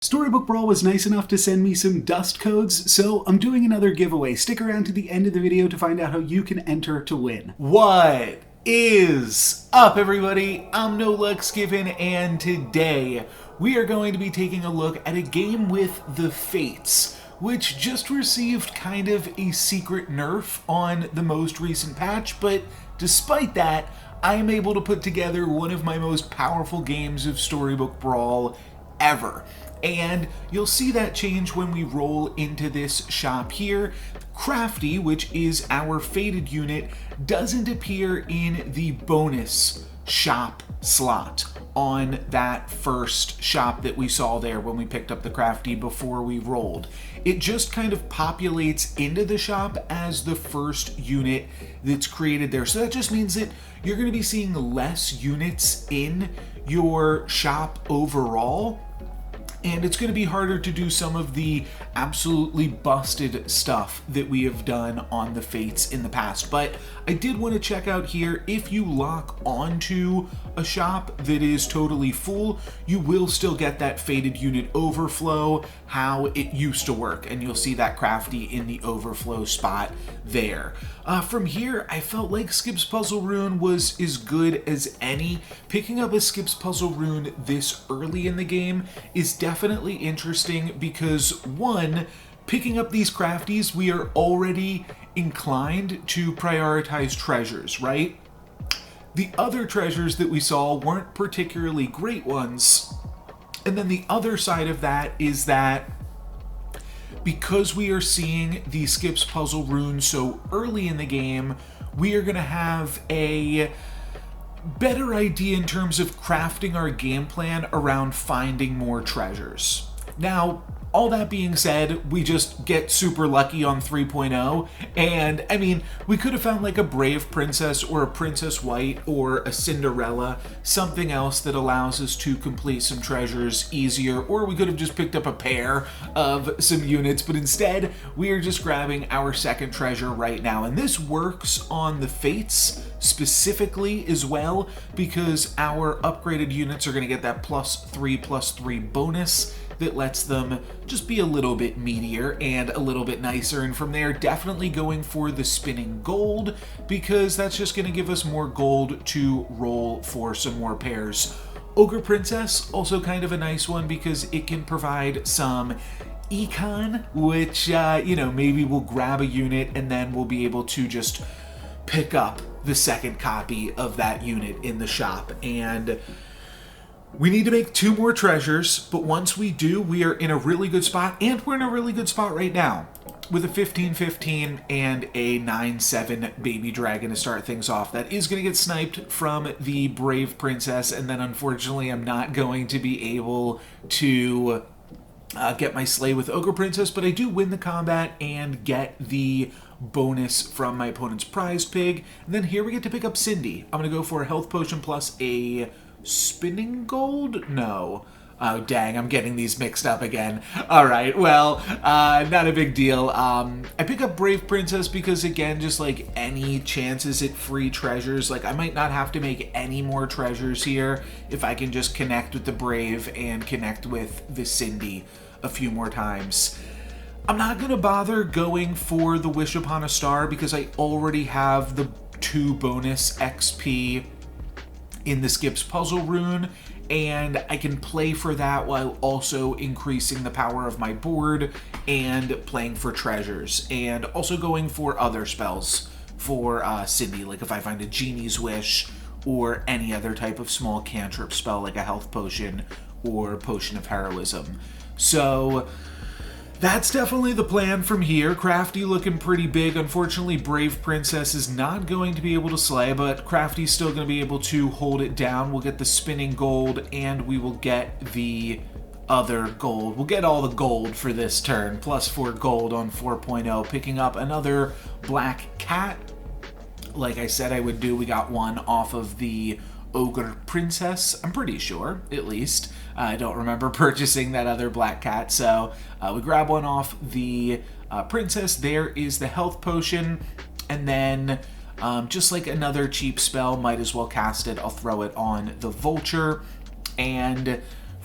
Storybook Brawl was nice enough to send me some dust codes, so I'm doing another giveaway. Stick around to the end of the video to find out how you can enter to win. What is up, everybody? I'm NoLuxGiven, and today we are going to be taking a look at a game with the FATES, which just received kind of a secret nerf on the most recent patch, but despite that, I am able to put together one of my most powerful games of Storybook Brawl ever. And you'll see that change when we roll into this shop here. Crafty, which is our fated unit, doesn't appear in the bonus shop slot on that first shop that we saw there when we picked up the Crafty before we rolled. It just kind of populates into the shop as the first unit that's created there. So that just means that you're going to be seeing less units in your shop overall. And it's going to be harder to do some of the absolutely busted stuff that we have done on the Fates in the past. But I did want to check out here, if you lock onto a shop that is totally full, you will still get that fated unit overflow, how it used to work. And you'll see that Crafty in the overflow spot there. From here, I felt like Skip's Puzzle Rune was as good as any. Picking up a Skip's Puzzle Rune this early in the game is definitely interesting because, one, picking up these crafties, we are already inclined to prioritize treasures, right? The other treasures that we saw weren't particularly great ones. And then the other side of that is that because we are seeing the Skip's Puzzle Rune so early in the game, we are going to have a better idea in terms of crafting our game plan around finding more treasures. Now, all that being said, we just get super lucky on 3.0, and I mean, we could have found like a Brave Princess or a Princess White or a Cinderella, something else that allows us to complete some treasures easier, or we could have just picked up a pair of some units, but instead, we are just grabbing our second treasure right now, and this works on the Fates specifically as well, because our upgraded units are going to get that +3/+3 bonus that lets them just be a little bit meatier and a little bit nicer. And from there, definitely going for the spinning gold, because that's just going to give us more gold to roll for some more pairs. Ogre Princess, also kind of a nice one because it can provide some econ, which, maybe we'll grab a unit and then we'll be able to just pick up the second copy of that unit in the shop. And we need to make 2 more treasures, but once we do, we are in a really good spot, and we're in a really good spot right now with a 15-15 and a 9-7 baby dragon to start things off. That is going to get sniped from the Brave Princess, and then unfortunately I'm not going to be able to get my Slay with Ogre Princess, but I do win the combat and get the bonus from my opponent's prize pig. And then here we get to pick up Cindy. I'm going to go for a health potion plus a spinning gold? No. Oh, dang, I'm getting these mixed up again. All right, well, not a big deal. I pick up Brave Princess because, again, just like any chances at free treasures, like I might not have to make any more treasures here if I can just connect with the Brave and connect with the Cindy a few more times. I'm not going to bother going for the Wish Upon a Star because I already have the 2 bonus XP in the Skip's Puzzle Rune, and I can play for that while also increasing the power of my board and playing for treasures, and also going for other spells for Cindy, like if I find a Genie's Wish or any other type of small cantrip spell like a health potion or Potion of Heroism. So that's definitely the plan from here. Crafty looking pretty big. Unfortunately, Brave Princess is not going to be able to slay, but Crafty's still going to be able to hold it down. We'll get the spinning gold, and we will get the other gold. We'll get all the gold for this turn, +4 gold on 4.0. Picking up another black cat. Like I said I would do, we got one off of the Ogre Princess, I'm pretty sure, at least. I don't remember purchasing that other black cat, so we grab one off the Princess. There is the health potion, and then just like another cheap spell, might as well cast it. I'll throw it on the Vulture, and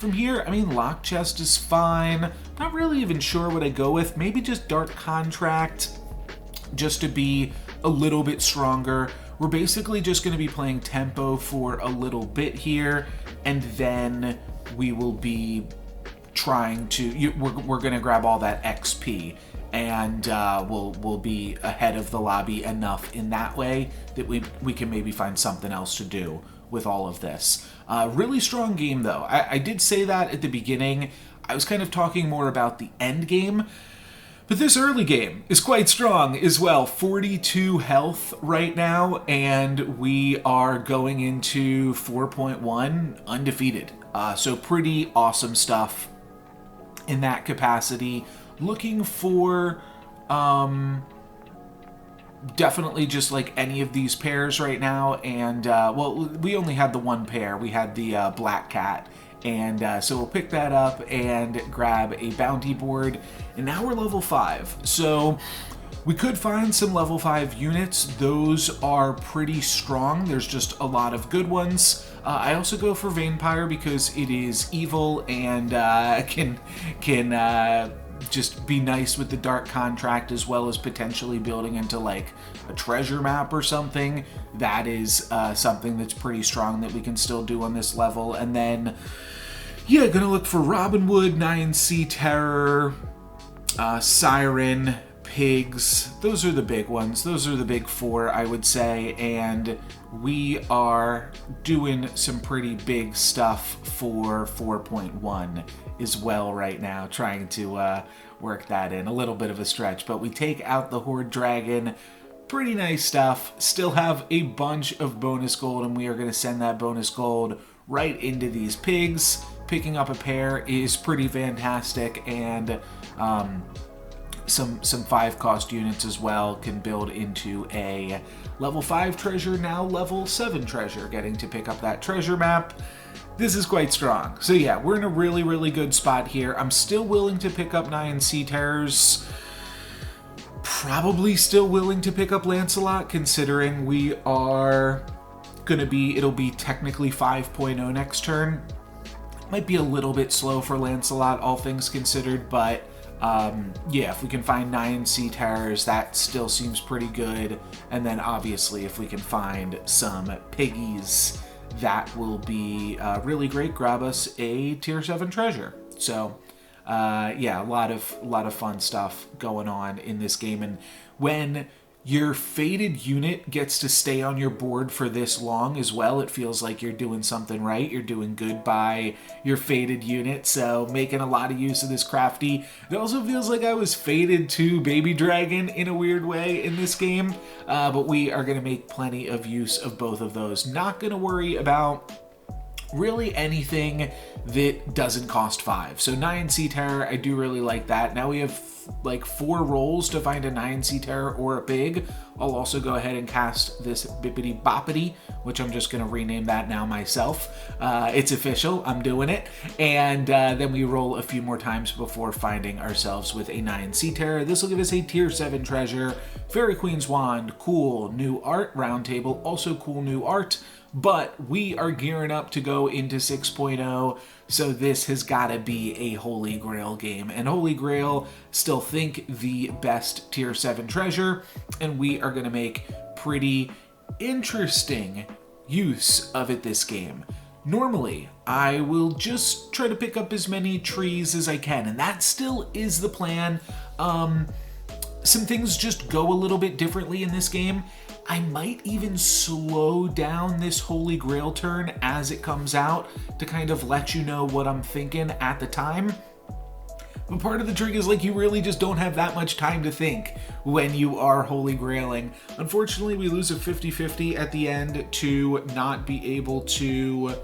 from here, I mean, lock chest is fine. Not really even sure what I go with. Maybe just dark contract, just to be a little bit stronger. We're basically just going to be playing tempo for a little bit here, and then we will be trying to, we're going to grab all that XP, and we'll be ahead of the lobby enough in that way that we can maybe find something else to do with all of this. Really strong game though. I did say that at the beginning. I was kind of talking more about the end game, but this early game is quite strong as well. 42 health right now, and we are going into 4.1 undefeated. So pretty awesome stuff in that capacity. Looking for definitely just like any of these pairs right now, and well, we only had the one pair. We had the black cat, and so we'll pick that up and grab a bounty board, and now we're level 5. So we could find some level 5 units. Those are pretty strong. There's just a lot of good ones. I also go for Vampire because it is evil and can just be nice with the dark contract, as well as potentially building into like a treasure map or something. That is something that's pretty strong that we can still do on this level. And then, yeah, gonna look for Robin Hood, Nyan Sea Terror, Siren, Pigs. Those are the big ones. Those are the big 4, I would say. And we are doing some pretty big stuff for 4.1 as well right now, trying to work that in. A little bit of a stretch, but we take out the Horde Dragon. Pretty nice stuff. Still have a bunch of bonus gold, and we are going to send that bonus gold right into these pigs. Picking up a pair is pretty fantastic, and some 5-cost units as well can build into a level 5 treasure, now level 7 treasure, getting to pick up that treasure map. This is quite strong. So yeah, we're in a really, really good spot here. I'm still willing to pick up Nyan Sea Terrors. Probably still willing to pick up Lancelot, considering we are gonna be, it'll be technically 5.0 next turn. Might be a little bit slow for Lancelot, all things considered, but yeah, if we can find Nyan Sea Terrors, that still seems pretty good. And then obviously if we can find some piggies, that will be really great. Grab us a tier 7 treasure. So yeah, a lot of fun stuff going on in this game. And when your fated unit gets to stay on your board for this long as well, it feels like you're doing something right. You're doing good by your fated unit, so making a lot of use of this crafty. It also feels like I was fated to Baby Dragon in a weird way in this game, but we are going to make plenty of use of both of those. Not going to worry about really anything that doesn't cost 5. So Nyan Sea Terror, I do really like that. Now we have like 4 rolls to find a Nyan Sea Terror or a pig. I'll also go ahead and cast this Bippity Boppity, which I'm just going to rename that now myself. It's official. I'm doing it. And then we roll a few more times before finding ourselves with a Nyan Sea Terror. This will give us a tier 7 treasure. Fairy Queen's Wand, cool new art. Round Table, also cool new art. But we are gearing up to go into 6.0, so this has got to be a Holy Grail game. And Holy Grail, still think the best tier 7 treasure, and we are going to make pretty interesting use of it this game. Normally, I will just try to pick up as many trees as I can, and that still is the plan. Some things just go a little bit differently in this game. I might even slow down this Holy Grail turn as it comes out to kind of let you know what I'm thinking at the time. But part of the trick is like you really just don't have that much time to think when you are Holy Grailing. Unfortunately, we lose a 50-50 at the end to not be able to...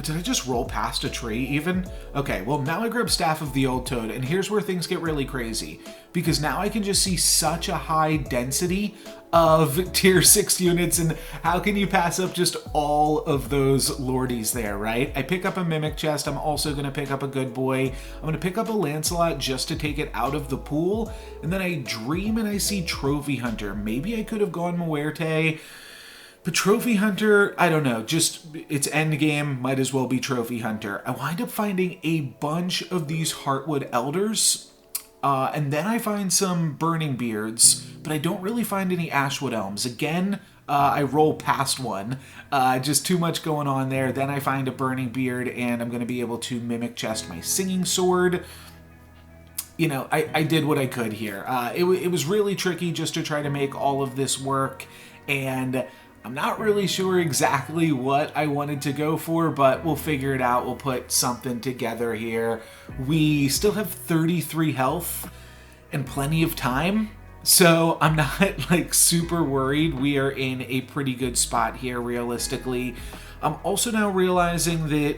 Did I just roll past a tree even? Okay, well now I grab Staff of the Old Toad, and here's where things get really crazy. Because now I can just see such a high density of tier 6 units, and how can you pass up just all of those lordies there, right? I pick up a Mimic Chest, I'm also going to pick up a Good Boy, I'm going to pick up a Lancelot just to take it out of the pool, and then I dream and I see Trophy Hunter. Maybe I could have gone Muerte. But Trophy Hunter, I don't know, just it's end game, might as well be Trophy Hunter. I wind up finding a bunch of these Heartwood Elders, and then I find some Burning Beards, but I don't really find any Ashwood Elms. Again, I roll past one, just too much going on there. Then I find a Burning Beard, and I'm going to be able to Mimic Chest my Singing Sword. You know, I did what I could here. It was really tricky just to try to make all of this work, and I'm not really sure exactly what I wanted to go for, but we'll figure it out. We'll put something together here. We still have 33 health and plenty of time, so I'm not like super worried. We are in a pretty good spot here, realistically. I'm also now realizing that,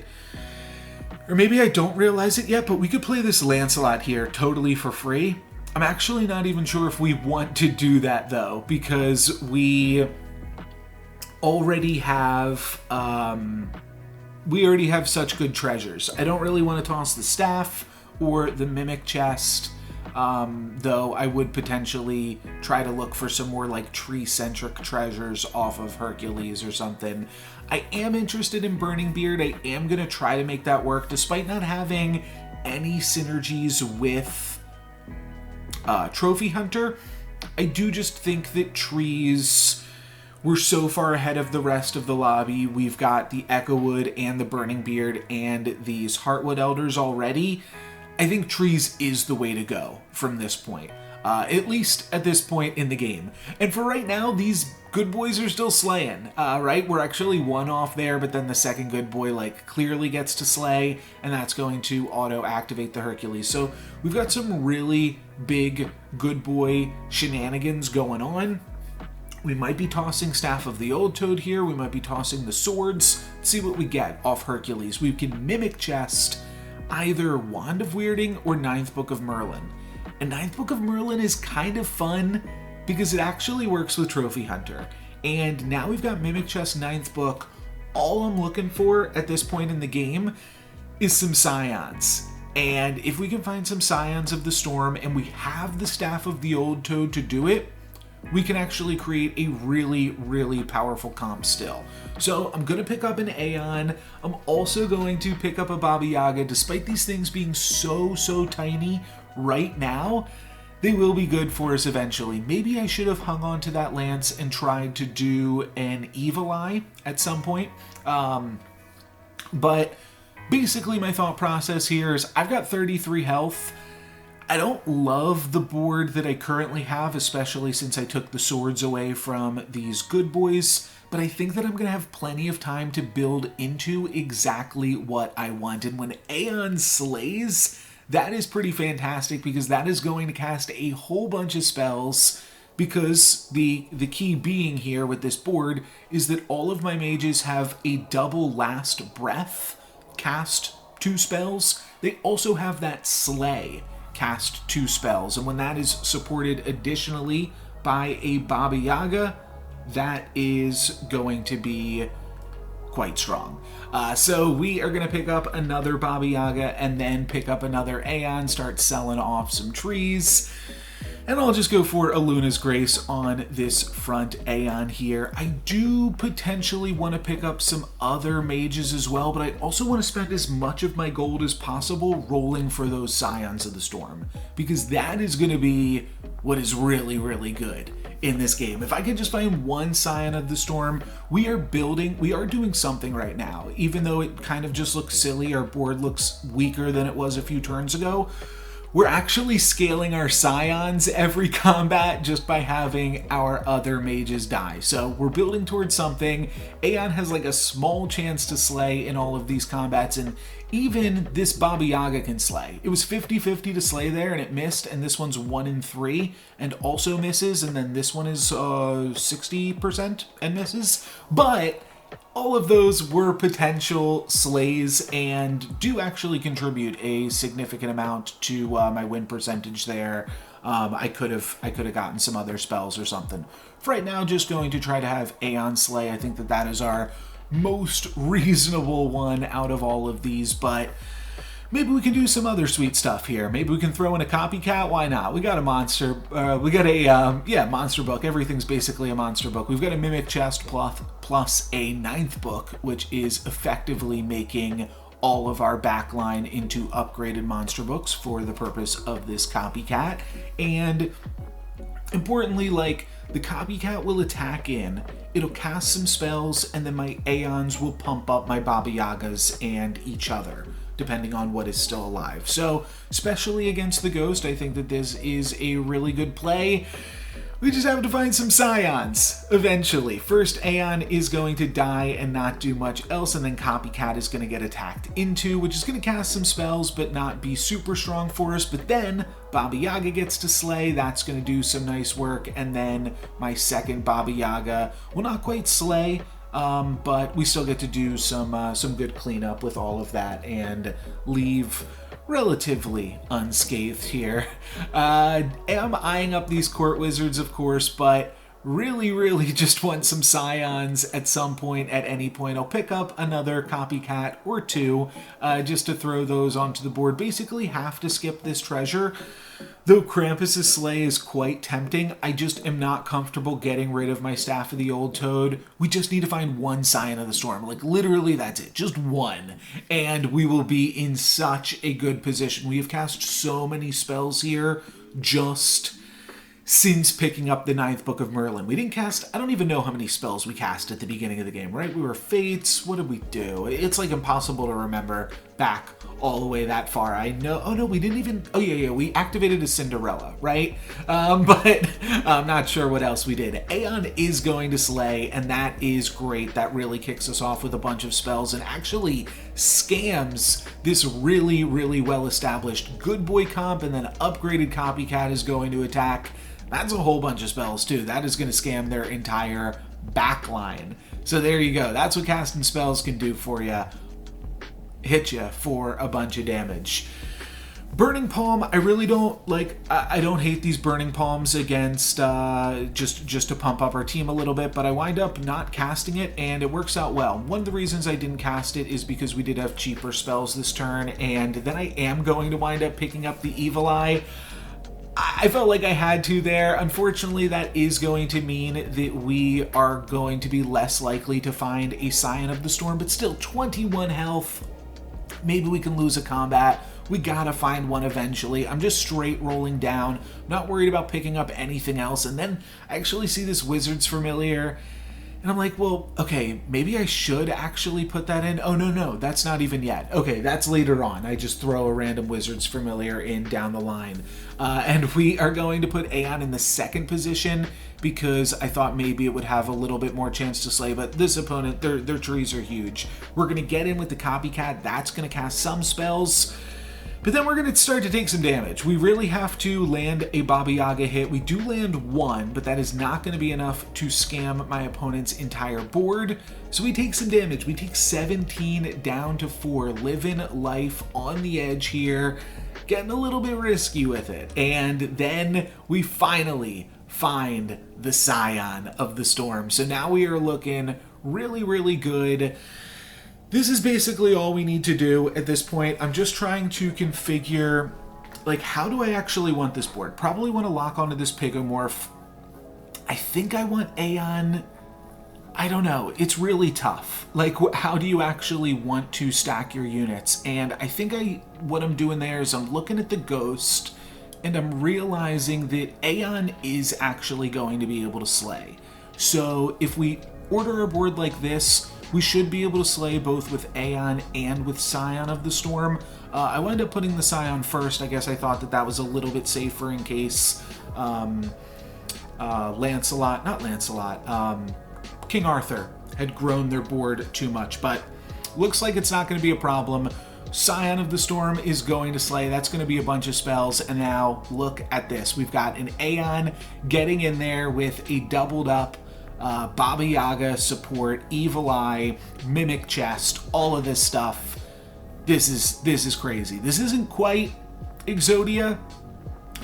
or maybe I don't realize it yet, but we could play this Lancelot here totally for free. I'm actually not even sure if we want to do that though, because we already have such good treasures. I don't really want to toss the staff or the Mimic Chest, though I would potentially try to look for some more like tree-centric treasures off of Hercules or something. I am interested in Burning Beard. I am going to try to make that work, despite not having any synergies with Trophy Hunter. I do just think that trees, we're so far ahead of the rest of the lobby. We've got the Echowood and the Burning Beard and these Heartwood Elders already. I think trees is the way to go from this point. At least at this point in the game. And for right now, these good boys are still slaying, right? We're actually one off there, but then the second good boy like clearly gets to slay, and that's going to auto-activate the Hercules. So we've got some really big good boy shenanigans going on. We might be tossing Staff of the Old Toad here. We might be tossing the swords. Let's see what we get off Hercules. We can Mimic Chest either Wand of Weirding or Ninth Book of Merlin. And Ninth Book of Merlin is kind of fun because it actually works with Trophy Hunter. And now we've got Mimic Chest Ninth Book. All I'm looking for at this point in the game is some Scions. And if we can find some Scions of the Storm and we have the Staff of the Old Toad to do it, we can actually create a really, really powerful comp still. So I'm going to pick up an Aeon. I'm also going to pick up a Baba Yaga. Despite these things being so tiny right now, they will be good for us eventually. Maybe I should have hung on to that lance and tried to do an Evil Eye at some point. But basically my thought process here is I've got 33 health. I don't love the board that I currently have, especially since I took the swords away from these good boys, but I think that I'm going to have plenty of time to build into exactly what I want. And when Aeon slays, that is pretty fantastic because that is going to cast a whole bunch of spells, because the key being here with this board is that all of my mages have a double Last Breath, cast 2 spells. They also have that Slay, cast 2 spells, and when that is supported additionally by a Baba Yaga, that is going to be quite strong. So we are going to pick up another Baba Yaga and then pick up another Aeon, start selling off some trees. And I'll just go for a Luna's Grace on this front Aeon here. I do potentially want to pick up some other mages as well, but I also want to spend as much of my gold as possible rolling for those Scions of the Storm, because that is going to be what is really, really good in this game. If I can just find one Scion of the Storm, we are doing something right now. Even though it kind of just looks silly, our board looks weaker than it was a few turns ago, we're actually scaling our Scions every combat just by having our other mages die. So we're building towards something. Aeon has like a small chance to slay in all of these combats, and even this Baba Yaga can slay. It was 50-50 to slay there, and it missed, and this one's 1 in 3 and also misses, and then this one is 60% and misses. But all of those were potential slays and do actually contribute a significant amount to my win percentage there. I could have gotten some other spells or something. For right now, just going to try to have Aeon Slay. I think that is our most reasonable one out of all of these, but maybe we can do some other sweet stuff here. Maybe we can throw in a copycat. Why not? We got a monster. We got a monster book. Everything's basically a monster book. We've got a mimic chest plus a 9th book, which is effectively making all of our backline into upgraded monster books for the purpose of this copycat. And importantly, like, the copycat will attack in, it'll cast some spells, and then my Aeons will pump up my Baba Yagas and each other, depending on what is still alive. So, especially against the Ghost, I think that this is a really good play. We just have to find some Scions, eventually. First, Aeon is going to die and not do much else, and then Copycat is going to get attacked into, which is going to cast some spells, but not be super strong for us. But then, Baba Yaga gets to slay, that's going to do some nice work, and then my second Baba Yaga will not quite slay, but we still get to do some good cleanup with all of that, and leave relatively unscathed here. I'm eyeing up these court wizards, of course, but really just want some Scions at some point, at any point. I'll pick up another copycat or two just to throw those onto the board. Basically have to skip this treasure. Though Krampus's Slay is quite tempting, I just am not comfortable getting rid of my Staff of the Old Toad. We just need to find one Scion of the Storm. Like, literally, that's it. Just one. And we will be in such a good position. We have cast so many spells here just since picking up the 9th Book of Merlin. We didn't cast, I don't even know how many spells we cast at the beginning of the game, right? We were Fates, what did we do? It's like impossible to remember back all the way that far. I know, oh no, we didn't even, oh yeah, we activated a Cinderella, right? But I'm not sure what else we did. Aeon is going to slay, and that is great. That really kicks us off with a bunch of spells and actually scams this really well-established good boy comp, and then upgraded Copycat is going to attack. That's a whole bunch of spells too. That is going to scam their entire backline. So there you go. That's what casting spells can do for you. Hit you for a bunch of damage. Burning Palm, I really don't like. I don't hate these Burning Palms against just to pump up our team a little bit, but I wind up not casting it, and it works out well. One of the reasons I didn't cast it is because we did have cheaper spells this turn, and then I am going to wind up picking up the Evil Eye. I felt like I had to there. Unfortunately, that is going to mean that we are going to be less likely to find a Scion of the Storm, but still 21 health. Maybe we can lose a combat. We gotta find one eventually. I'm just straight rolling down, not worried about picking up anything else. And then I actually see this Wizard's Familiar, and I'm like, well, okay, maybe I should actually put that in. Oh, no, that's not even yet. Okay, that's later on. I just throw a random Wizard's Familiar in down the line. And we are going to put Aeon in the second position because I thought maybe it would have a little bit more chance to slay, but this opponent, their trees are huge. We're going to get in with the Copycat. That's going to cast some spells. But then we're going to start to take some damage. We really have to land a Baba Yaga hit. We do land one, but that is not going to be enough to scam my opponent's entire board. So we take some damage. We take 17 down to 4, living life on the edge here, getting a little bit risky with it. And then we finally find the Scion of the Storm. So now we are looking really good. This is basically all we need to do at this point. I'm just trying to configure, like, how do I actually want this board? Probably want to lock onto this Pigomorph. I think I want Aeon. I don't know. It's really tough. Like, how do you actually want to stack your units? And I think what I'm doing there is I'm looking at the Ghost, and I'm realizing that Aeon is actually going to be able to slay. So if we order a board like this, we should be able to slay both with Aeon and with Scion of the Storm. I wound up putting the Scion first. I guess I thought that was a little bit safer in case King Arthur had grown their board too much, but looks like it's not going to be a problem. Scion of the Storm is going to slay. That's going to be a bunch of spells. And now look at this. We've got an Aeon getting in there with a doubled up Baba Yaga support, Evil Eye, Mimic Chest, all of this stuff. This is crazy. This isn't quite Exodia,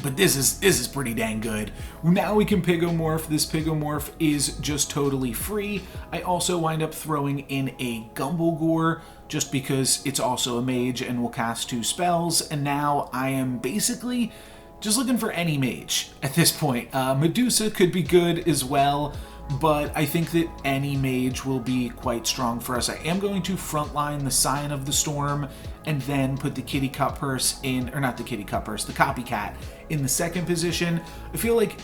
But this is pretty dang good. Now we can Pigomorph. This Pigomorph is just totally free. I also wind up throwing in a Gumblegore just because it's also a mage and will cast 2 spells. And now I am basically just looking for any mage at this point. Medusa could be good as well, but I think that any mage will be quite strong for us. I am going to frontline the Scion of the Storm and then put the Kitty Cut Purse in, or not the Kitty Cut Purse, the Copycat in the second position. I feel like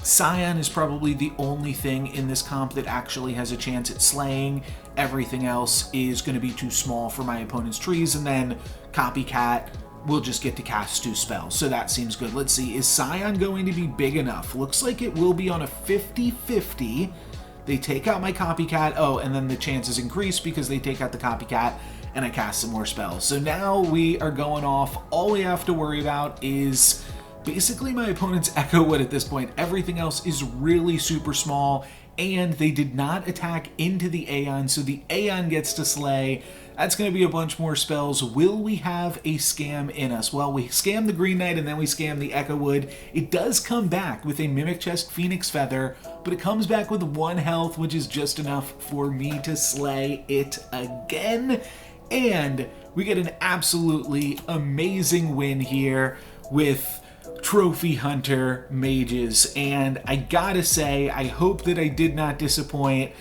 Scion is probably the only thing in this comp that actually has a chance at slaying. Everything else is going to be too small for my opponent's trees, and then Copycat will just get to cast 2 spells, so that seems good. Let's see, is Scion going to be big enough? Looks like it will be on a 50-50. They take out my Copycat, oh, and then the chances increase because they take out the Copycat, and I cast some more spells. So now we are going off. All we have to worry about is basically my opponent's Echo Wood at this point. Everything else is really super small, and they did not attack into the Aeon, so the Aeon gets to slay. That's going to be a bunch more spells. Will we have a scam in us? Well, we scam the Green Knight and then we scam the Echo Wood. It does come back with a Mimic Chest Phoenix Feather, but it comes back with 1 health, which is just enough for me to slay it again. And we get an absolutely amazing win here with Trophy Hunter mages. And I gotta say, I hope that I did not disappoint.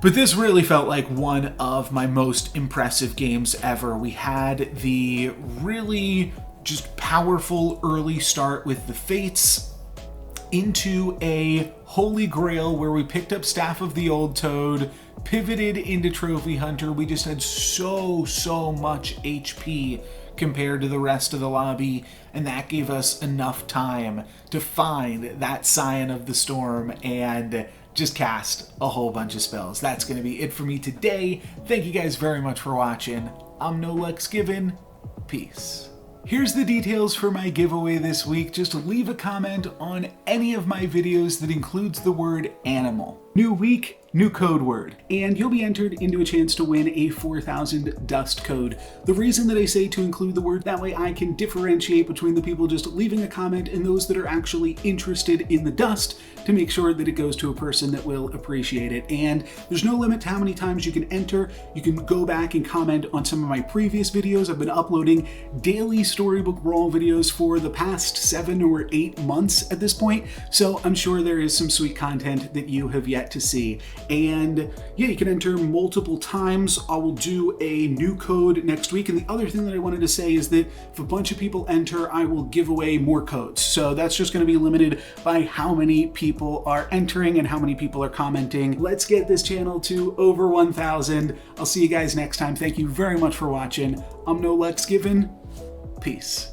But this really felt like one of my most impressive games ever. We had the really just powerful early start with the Fates into a Holy Grail where we picked up Staff of the Old Toad, pivoted into Trophy Hunter. We just had so much HP compared to the rest of the lobby, and that gave us enough time to find that Scion of the Storm and just cast a whole bunch of spells. That's going to be it for me today. Thank you guys very much for watching. I'm No Lux Given. Peace. Here's the details for my giveaway this week. Just leave a comment on any of my videos that includes the word animal. New week, new code word, and you'll be entered into a chance to win a 4,000 dust code. The reason that I say to include the word, that way I can differentiate between the people just leaving a comment and those that are actually interested in the dust to make sure that it goes to a person that will appreciate it. And there's no limit to how many times you can enter. You can go back and comment on some of my previous videos. I've been uploading daily Storybook Brawl videos for the past 7 or 8 months at this point, so I'm sure there is some sweet content that you have yet to see. And yeah, you can enter multiple times. I will do a new code next week. And the other thing that I wanted to say is that if a bunch of people enter, I will give away more codes. So that's just going to be limited by how many people are entering and how many people are commenting. Let's get this channel to over 1,000. I'll see you guys next time. Thank you very much for watching. I'm No Lux Given. Peace.